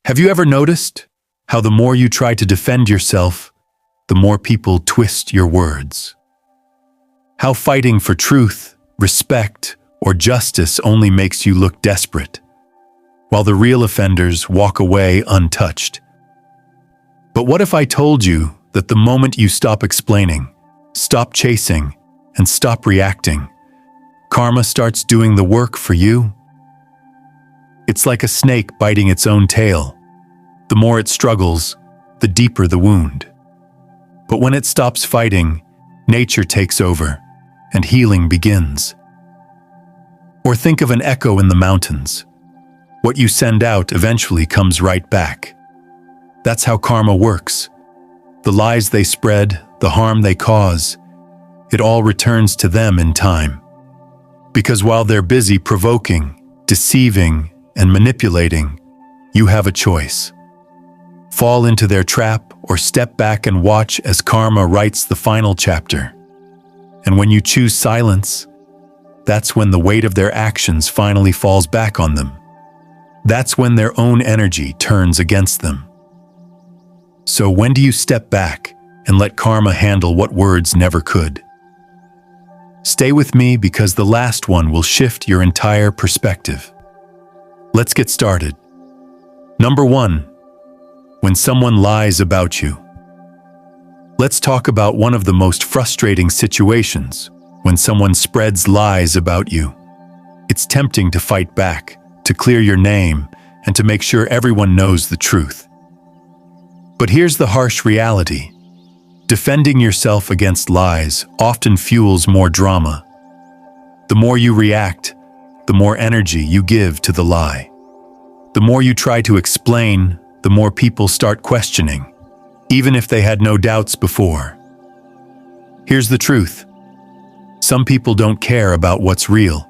Have you ever noticed how the more you try to defend yourself, the more people twist your words? How fighting for truth, respect, or justice only makes you look desperate, while the real offenders walk away untouched. But what if I told you that the moment you stop explaining, stop chasing, and stop reacting, karma starts doing the work for you? It's like a snake biting its own tail. The more it struggles, the deeper the wound. But when it stops fighting, nature takes over, and healing begins. Or think of an echo in the mountains. What you send out eventually comes right back. That's how karma works. The lies they spread, the harm they cause, it all returns to them in time. Because while they're busy provoking, deceiving, and manipulating, you have a choice. Fall into their trap or step back and watch as karma writes the final chapter. And when you choose silence, that's when the weight of their actions finally falls back on them. That's when their own energy turns against them. So when do you step back and let karma handle what words never could? Stay with me because the last one will shift your entire perspective. Let's get started. Number 1. When someone lies about you. Let's talk about one of the most frustrating situations, when someone spreads lies about you. It's tempting to fight back, to clear your name, and to make sure everyone knows the truth. But here's the harsh reality. Defending yourself against lies often fuels more drama. The more you react, the more energy you give to the lie. The more you try to explain, the more people start questioning, even if they had no doubts before. Here's the truth. Some people don't care about what's real.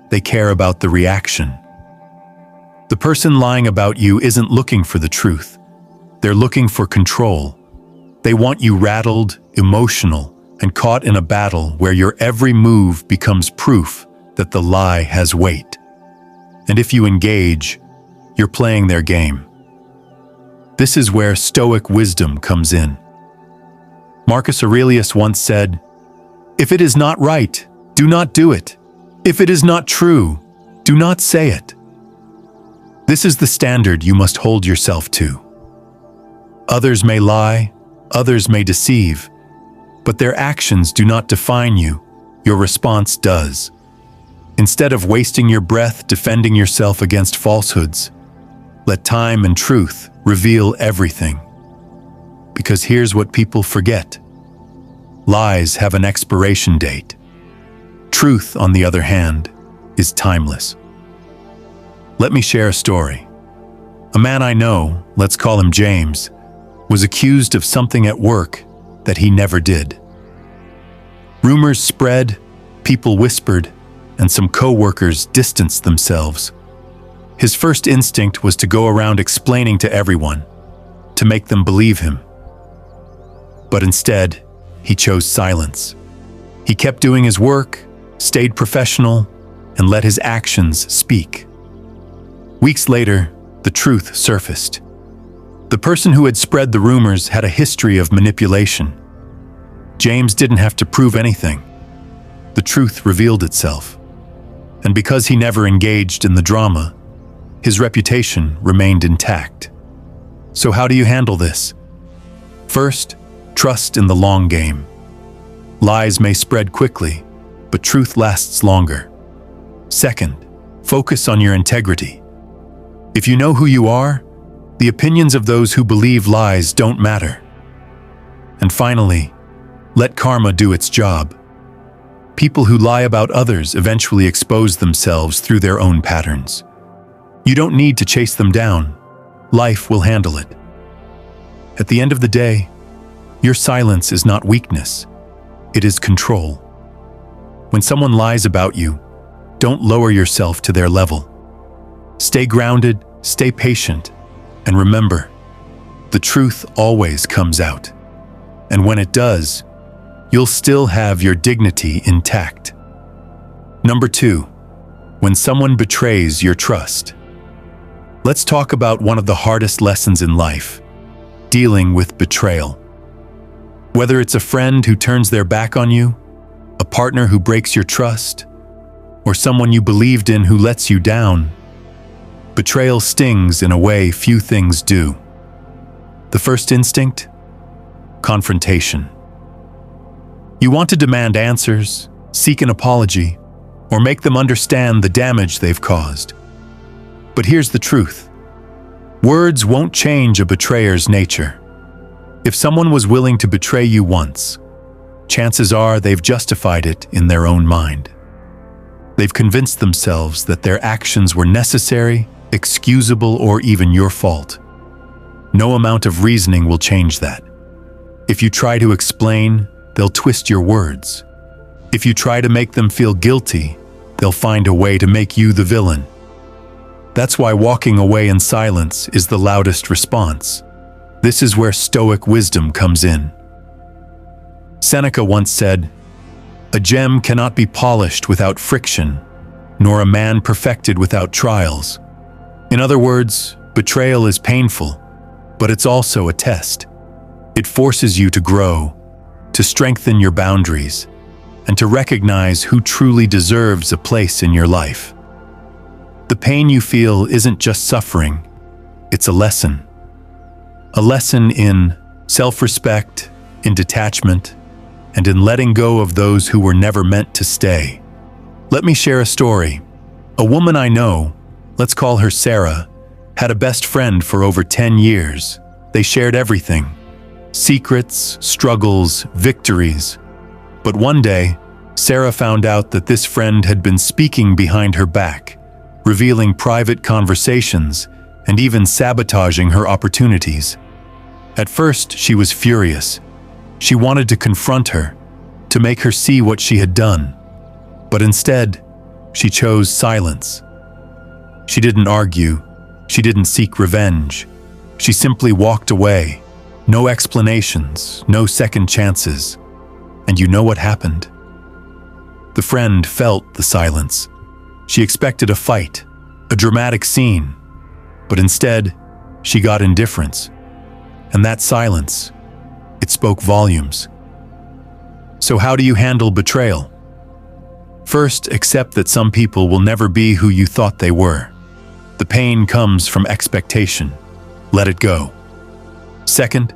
They care about the reaction. The person lying about you isn't looking for the truth. They're looking for control. They want you rattled, emotional, and caught in a battle where your every move becomes proof that the lie has weight. And if you engage, you're playing their game. This is where Stoic wisdom comes in. Marcus Aurelius once said, "If it is not right, do not do it. If it is not true, do not say it." This is the standard you must hold yourself to. Others may lie, others may deceive, but their actions do not define you. Your response does. Instead of wasting your breath defending yourself against falsehoods, let time and truth reveal everything. Because here's what people forget. Lies have an expiration date. Truth, on the other hand, is timeless. Let me share a story. A man I know, let's call him James, was accused of something at work that he never did. Rumors spread, people whispered, and some co-workers distanced themselves. His first instinct was to go around explaining to everyone, to make them believe him. But instead, he chose silence. He kept doing his work, stayed professional, and let his actions speak. Weeks later, the truth surfaced. The person who had spread the rumors had a history of manipulation. James didn't have to prove anything. The truth revealed itself. And because he never engaged in the drama, his reputation remained intact. So how do you handle this? First, trust in the long game. Lies may spread quickly, but truth lasts longer. Second, focus on your integrity. If you know who you are, the opinions of those who believe lies don't matter. And finally, let karma do its job. People who lie about others eventually expose themselves through their own patterns. You don't need to chase them down. Life will handle it. At the end of the day, your silence is not weakness. It is control. When someone lies about you, don't lower yourself to their level. Stay grounded, stay patient, and remember, the truth always comes out. And when it does, you'll still have your dignity intact. Number 2, when someone betrays your trust. Let's talk about one of the hardest lessons in life: dealing with betrayal. Whether it's a friend who turns their back on you, a partner who breaks your trust, or someone you believed in who lets you down, betrayal stings in a way few things do. The first instinct? Confrontation. You want to demand answers, seek an apology, or make them understand the damage they've caused. But here's the truth. Words won't change a betrayer's nature. If someone was willing to betray you once, chances are they've justified it in their own mind. They've convinced themselves that their actions were necessary, excusable, or even your fault. No amount of reasoning will change that. If you try to explain, they'll twist your words. If you try to make them feel guilty, they'll find a way to make you the villain. That's why walking away in silence is the loudest response. This is where Stoic wisdom comes in. Seneca once said, "A gem cannot be polished without friction, nor a man perfected without trials." In other words, betrayal is painful, but it's also a test. It forces you to grow, to strengthen your boundaries, and to recognize who truly deserves a place in your life. The pain you feel isn't just suffering, it's a lesson. A lesson in self-respect, in detachment, and in letting go of those who were never meant to stay. Let me share a story. A woman I know, let's call her Sarah, had a best friend for over 10 years. They shared everything: secrets, struggles, victories. But one day, Sarah found out that this friend had been speaking behind her back, revealing private conversations and even sabotaging her opportunities. At first, she was furious. She wanted to confront her, to make her see what she had done. But instead, she chose silence. She didn't argue. She didn't seek revenge. She simply walked away. No explanations, no second chances. And you know what happened? The friend felt the silence. She expected a fight, a dramatic scene. But instead, she got indifference. And that silence, it spoke volumes. So how do you handle betrayal? First, accept that some people will never be who you thought they were. The pain comes from expectation. Let it go. Second,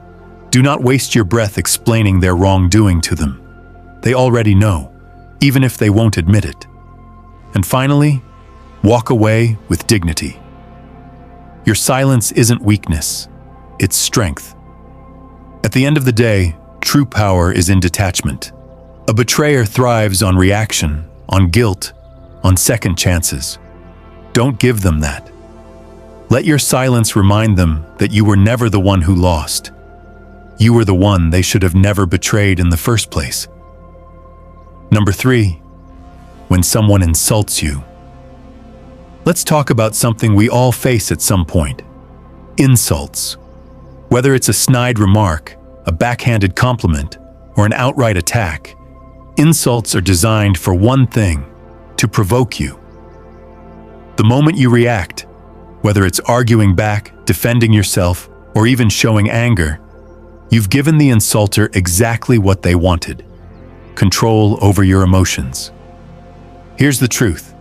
do not waste your breath explaining their wrongdoing to them. They already know, even if they won't admit it. And finally, walk away with dignity. Your silence isn't weakness, it's strength. At the end of the day, true power is in detachment. A betrayer thrives on reaction, on guilt, on second chances. Don't give them that. Let your silence remind them that you were never the one who lost. You were the one they should have never betrayed in the first place. Number 3, when someone insults you. Let's talk about something we all face at some point: insults. Whether it's a snide remark, a backhanded compliment, or an outright attack, insults are designed for one thing: to provoke you. The moment you react, whether it's arguing back, defending yourself, or even showing anger, you've given the insulter exactly what they wanted: control over your emotions. Here's the truth.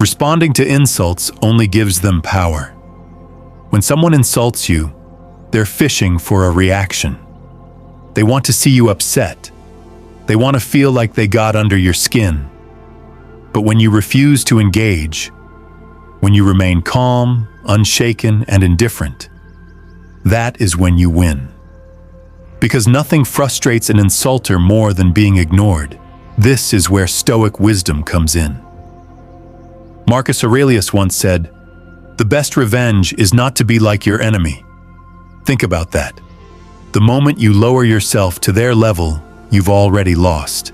Responding to insults only gives them power. When someone insults you, they're fishing for a reaction. They want to see you upset. They want to feel like they got under your skin. But when you refuse to engage, when you remain calm, unshaken, and indifferent, that is when you win. Because nothing frustrates an insulter more than being ignored. This is where Stoic wisdom comes in. Marcus Aurelius once said, "The best revenge is not to be like your enemy." Think about that. The moment you lower yourself to their level, you've already lost.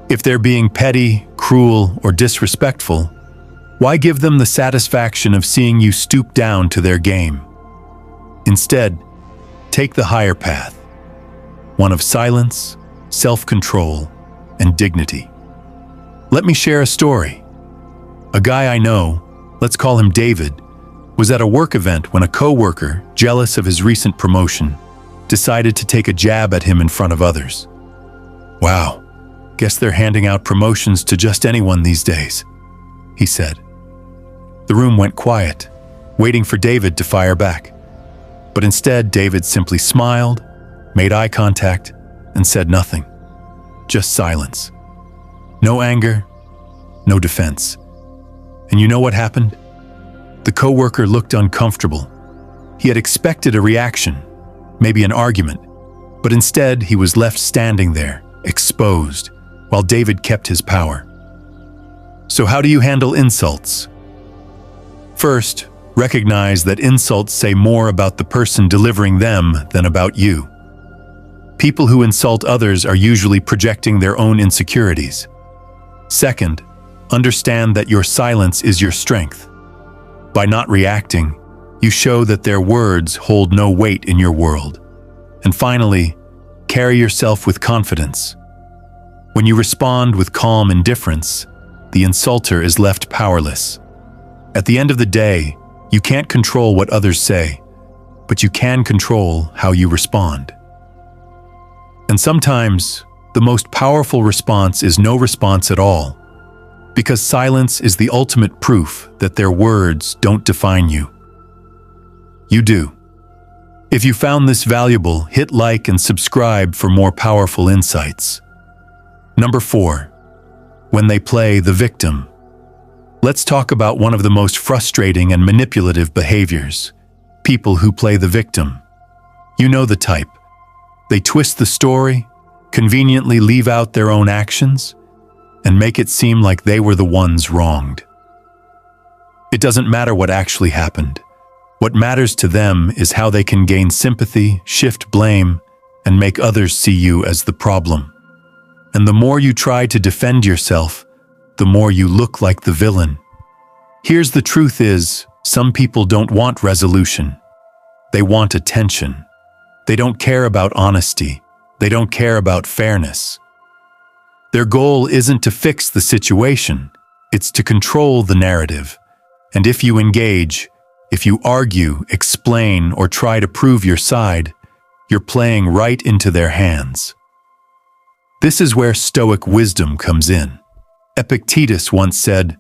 If they're being petty, cruel, or disrespectful, why give them the satisfaction of seeing you stoop down to their game? Instead, take the higher path, one of silence, self-control, and dignity. Let me share a story. A guy I know, let's call him David, was at a work event when a coworker, jealous of his recent promotion, decided to take a jab at him in front of others. "Wow, guess they're handing out promotions to just anyone these days," he said. The room went quiet, waiting for David to fire back. But instead, David simply smiled, made eye contact, and said nothing. Just silence. No anger, no defense. And you know what happened? The coworker looked uncomfortable. He had expected a reaction, maybe an argument, but instead he was left standing there, exposed, while David kept his power. So how do you handle insults? First, recognize that insults say more about the person delivering them than about you. People who insult others are usually projecting their own insecurities. Second, understand that your silence is your strength. By not reacting, you show that their words hold no weight in your world. And finally, carry yourself with confidence. When you respond with calm indifference, the insulter is left powerless. At the end of the day, you can't control what others say, but you can control how you respond. And sometimes, the most powerful response is no response at all, because silence is the ultimate proof that their words don't define you. You do. If you found this valuable, hit like and subscribe for more powerful insights. Number 4. When they play the victim. Let's talk about one of the most frustrating and manipulative behaviors. People who play the victim. You know the type. They twist the story, conveniently leave out their own actions, and make it seem like they were the ones wronged. It doesn't matter what actually happened. What matters to them is how they can gain sympathy, shift blame, and make others see you as the problem. And the more you try to defend yourself, the more you look like the villain. Here's the truth is, some people don't want resolution. They want attention. They don't care about honesty. They don't care about fairness. Their goal isn't to fix the situation. It's to control the narrative. And if you engage, if you argue, explain, or try to prove your side, you're playing right into their hands. This is where Stoic wisdom comes in. Epictetus once said,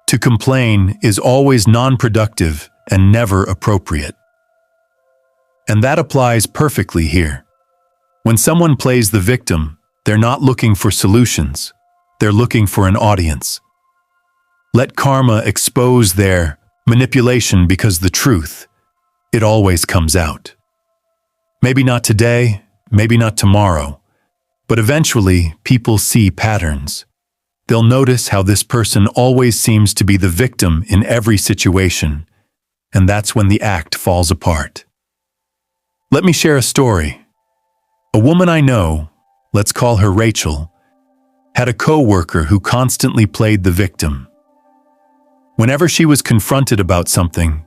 "To complain is always non-productive and never appropriate." And that applies perfectly here. When someone plays the victim, they're not looking for solutions. They're looking for an audience. Let karma expose their manipulation, because the truth, it always comes out. Maybe not today, maybe not tomorrow, but eventually people see patterns. They'll notice how this person always seems to be the victim in every situation, and that's when the act falls apart. Let me share a story. A woman I know, let's call her Rachel, had a coworker who constantly played the victim. Whenever she was confronted about something,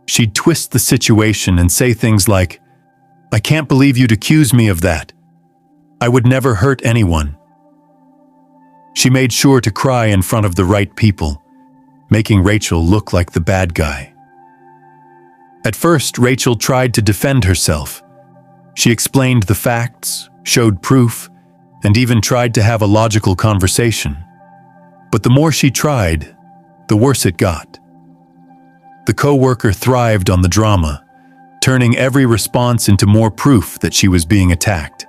she'd twist the situation and say things like, "I can't believe you'd accuse me of that. I would never hurt anyone." She made sure to cry in front of the right people, making Rachel look like the bad guy. At first, Rachel tried to defend herself. She explained the facts, showed proof, and even tried to have a logical conversation. But the more she tried, the worse it got. The coworker thrived on the drama, turning every response into more proof that she was being attacked.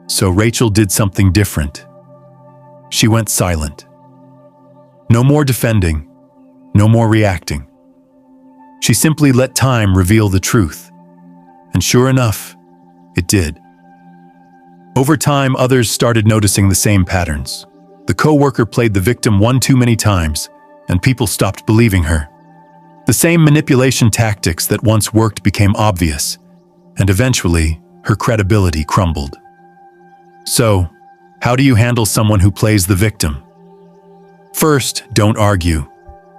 So Rachel did something different. She went silent. No more defending, no more reacting. She simply let time reveal the truth. And sure enough, it did. Over time, others started noticing the same patterns. The coworker played the victim one too many times, and people stopped believing her. The same manipulation tactics that once worked became obvious, and eventually, her credibility crumbled. So, how do you handle someone who plays the victim? First, don't argue.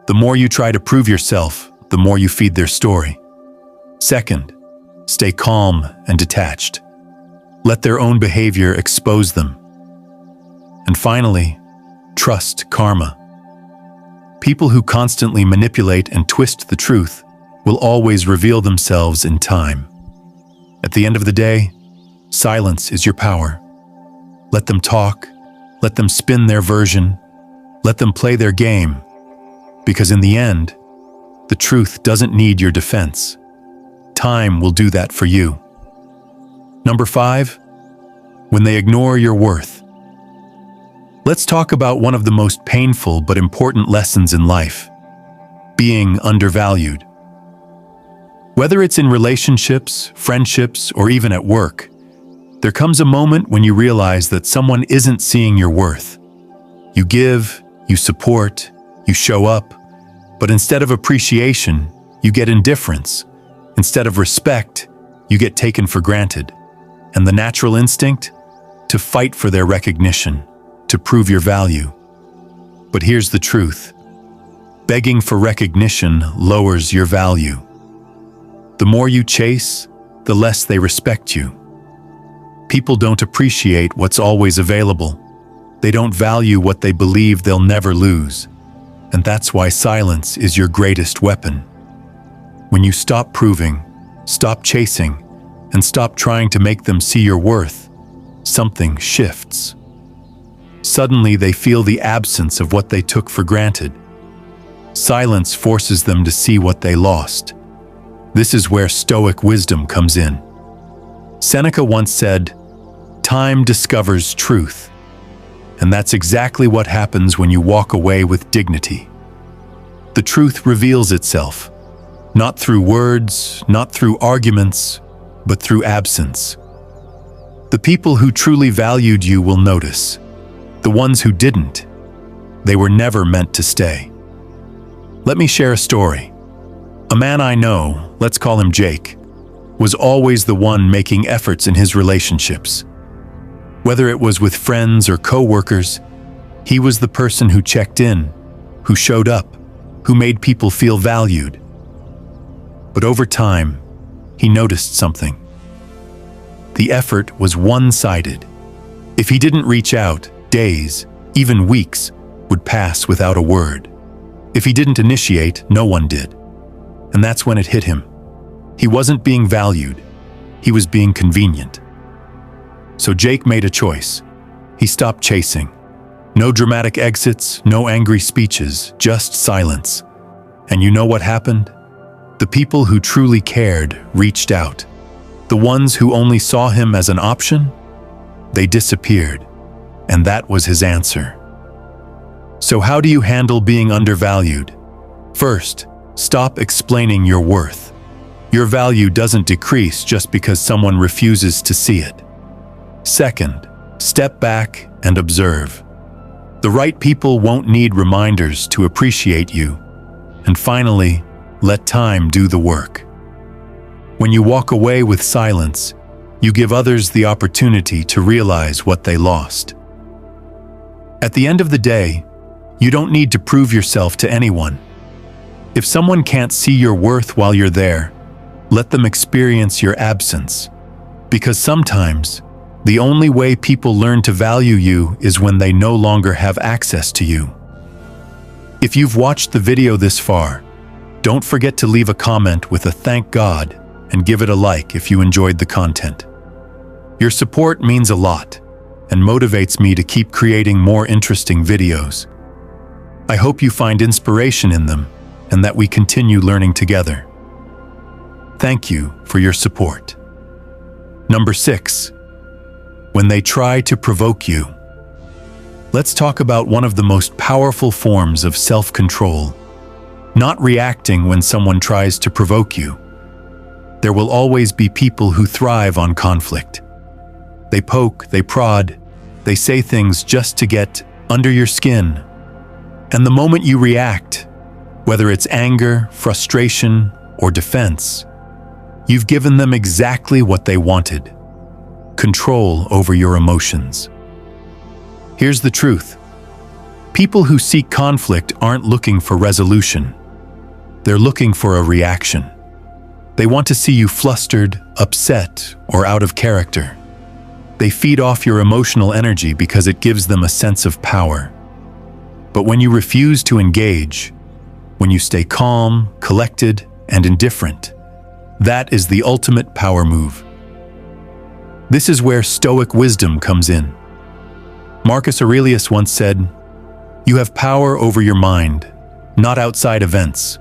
The more you try to prove yourself, the more you feed their story. Second, stay calm and detached. Let their own behavior expose them. And finally, trust karma. People who constantly manipulate and twist the truth will always reveal themselves in time. At the end of the day, silence is your power. Let them talk, let them spin their version, let them play their game, because in the end, the truth doesn't need your defense. Time will do that for you. Number 5, when they ignore your worth. Let's talk about one of the most painful but important lessons in life: being undervalued. Whether it's in relationships, friendships, or even at work, there comes a moment when you realize that someone isn't seeing your worth. You give, you support, you show up, but instead of appreciation, you get indifference. Instead of respect, you get taken for granted. And the natural instinct? To fight for their recognition, to prove your value. But here's the truth: begging for recognition lowers your value. The more you chase, the less they respect you. People don't appreciate what's always available. They don't value what they believe they'll never lose. And that's why silence is your greatest weapon. When you stop proving, stop chasing, and stop trying to make them see your worth, something shifts. Suddenly they feel the absence of what they took for granted. Silence forces them to see what they lost. This is where Stoic wisdom comes in. Seneca once said, "Time discovers truth." And that's exactly what happens when you walk away with dignity. The truth reveals itself, not through words, not through arguments, but through absence. The people who truly valued you will notice. The ones who didn't, they were never meant to stay. Let me share a story. A man I know, let's call him Jake, was always the one making efforts in his relationships. Whether it was with friends or co-workers, he was the person who checked in, who showed up, who made people feel valued. But over time, he noticed something. The effort was one-sided. If he didn't reach out, days, even weeks, would pass without a word. If he didn't initiate, no one did. And that's when it hit him. He wasn't being valued. He was being convenient. So Jake made a choice. He stopped chasing. No dramatic exits, no angry speeches, just silence. And you know what happened? The people who truly cared reached out. The ones who only saw him as an option, they disappeared. And that was his answer. So how do you handle being undervalued? First, stop explaining your worth. Your value doesn't decrease just because someone refuses to see it. Second, step back and observe. The right people won't need reminders to appreciate you. And finally, let time do the work. When you walk away with silence, you give others the opportunity to realize what they lost. At the end of the day, you don't need to prove yourself to anyone. If someone can't see your worth while you're there, let them experience your absence. Because sometimes, the only way people learn to value you is when they no longer have access to you. If you've watched the video this far, don't forget to leave a comment with a thank God and give it a like if you enjoyed the content. Your support means a lot and motivates me to keep creating more interesting videos. I hope you find inspiration in them and that we continue learning together. Thank you for your support. Number 6. When they try to provoke you. Let's talk about one of the most powerful forms of self-control. Not reacting when someone tries to provoke you. There will always be people who thrive on conflict. They poke, they prod, they say things just to get under your skin. And the moment you react, whether it's anger, frustration, or defense, you've given them exactly what they wanted: control over your emotions. Here's the truth. People who seek conflict aren't looking for resolution. They're looking for a reaction. They want to see you flustered, upset, or out of character. They feed off your emotional energy because it gives them a sense of power. But when you refuse to engage, when you stay calm, collected, and indifferent, that is the ultimate power move. This is where Stoic wisdom comes in. Marcus Aurelius once said, "You have power over your mind, not outside events.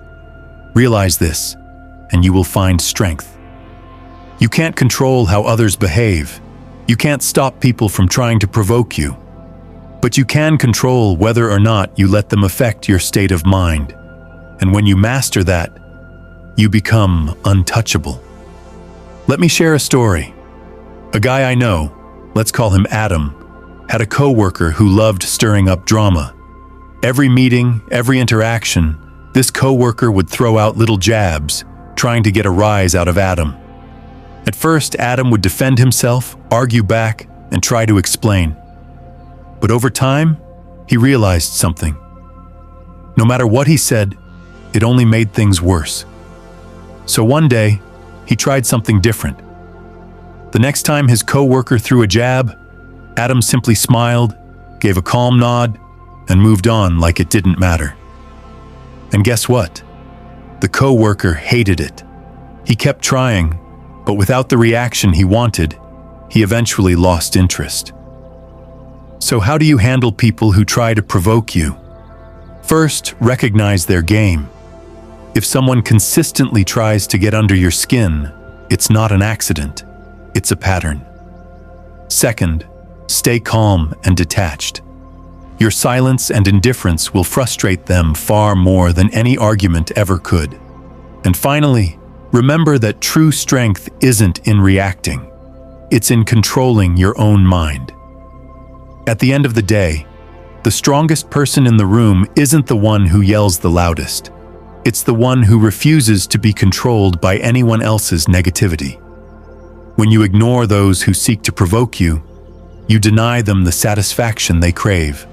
Realize this, and you will find strength." You can't control how others behave. You can't stop people from trying to provoke you. But you can control whether or not you let them affect your state of mind. And when you master that, you become untouchable. Let me share a story. A guy I know, let's call him Adam, had a coworker who loved stirring up drama. Every meeting, every interaction, this coworker would throw out little jabs, trying to get a rise out of Adam. At first, Adam would defend himself, argue back, and try to explain. But over time, he realized something. No matter what he said, it only made things worse. So one day, he tried something different. The next time his coworker threw a jab, Adam simply smiled, gave a calm nod, and moved on like it didn't matter. And guess what? The coworker hated it. He kept trying, but without the reaction he wanted, he eventually lost interest. So how do you handle people who try to provoke you? First, recognize their game. If someone consistently tries to get under your skin, it's not an accident, it's a pattern. Second, stay calm and detached. Your silence and indifference will frustrate them far more than any argument ever could. And finally, remember that true strength isn't in reacting. It's in controlling your own mind. At the end of the day, the strongest person in the room isn't the one who yells the loudest. It's the one who refuses to be controlled by anyone else's negativity. When you ignore those who seek to provoke you, you deny them the satisfaction they crave.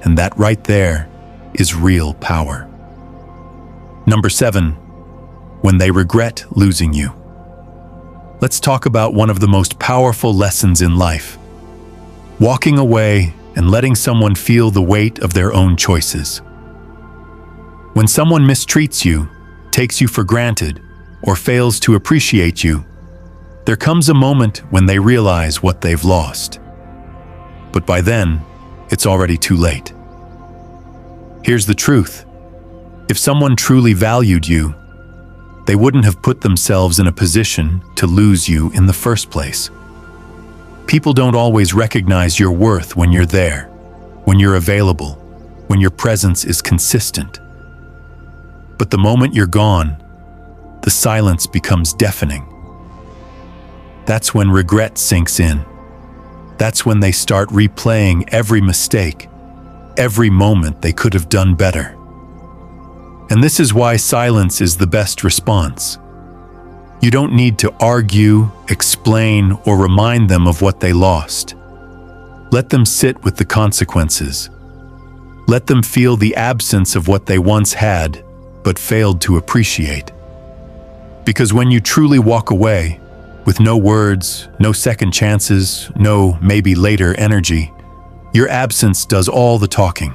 And that right there is real power. Number 7, when they regret losing you. Let's talk about one of the most powerful lessons in life. Walking away and letting someone feel the weight of their own choices. When someone mistreats you, takes you for granted, or fails to appreciate you, there comes a moment when they realize what they've lost. But by then, it's already too late. Here's the truth. If someone truly valued you, they wouldn't have put themselves in a position to lose you in the first place. People don't always recognize your worth when you're there, when you're available, when your presence is consistent. But the moment you're gone, the silence becomes deafening. That's when regret sinks in. That's when they start replaying every mistake, every moment they could have done better. And this is why silence is the best response. You don't need to argue, explain, or remind them of what they lost. Let them sit with the consequences. Let them feel the absence of what they once had, but failed to appreciate. Because when you truly walk away, with no words, no second chances, no maybe later energy, your absence does all the talking.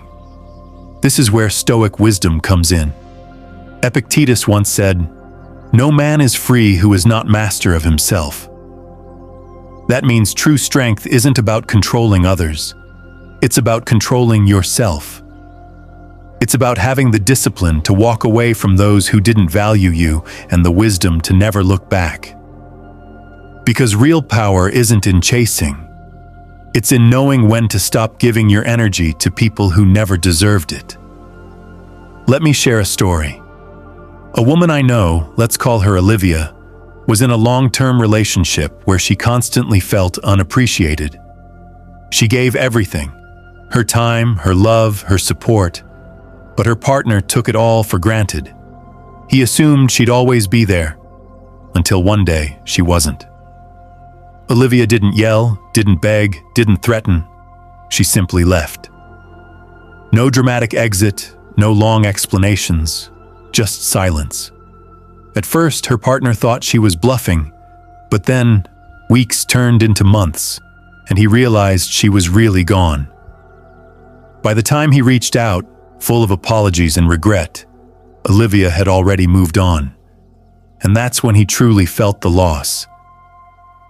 This is where Stoic wisdom comes in. Epictetus once said, "No man is free who is not master of himself." That means true strength isn't about controlling others. It's about controlling yourself. It's about having the discipline to walk away from those who didn't value you and the wisdom to never look back. Because real power isn't in chasing. It's in knowing when to stop giving your energy to people who never deserved it. Let me share a story. A woman I know, let's call her Olivia, was in a long-term relationship where she constantly felt unappreciated. She gave everything, her time, her love, her support, but her partner took it all for granted. He assumed she'd always be there, until one day she wasn't. Olivia didn't yell, didn't beg, didn't threaten. She simply left. No dramatic exit, no long explanations, just silence. At first, her partner thought she was bluffing, but then weeks turned into months, and he realized she was really gone. By the time he reached out, full of apologies and regret, Olivia had already moved on. And that's when he truly felt the loss.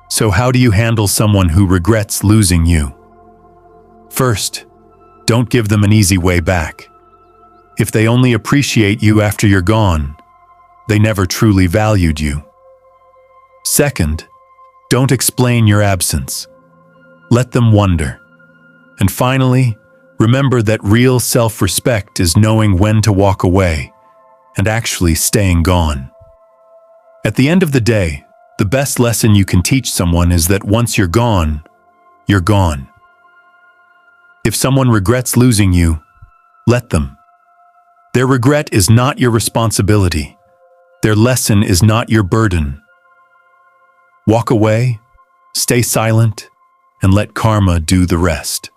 So how do you handle someone who regrets losing you? First, don't give them an easy way back. If they only appreciate you after you're gone, they never truly valued you. Second, don't explain your absence. Let them wonder. And finally, remember that real self-respect is knowing when to walk away and actually staying gone. At the end of the day, the best lesson you can teach someone is that once you're gone, you're gone. If someone regrets losing you, let them. Their regret is not your responsibility. Their lesson is not your burden. Walk away, stay silent, and let karma do the rest.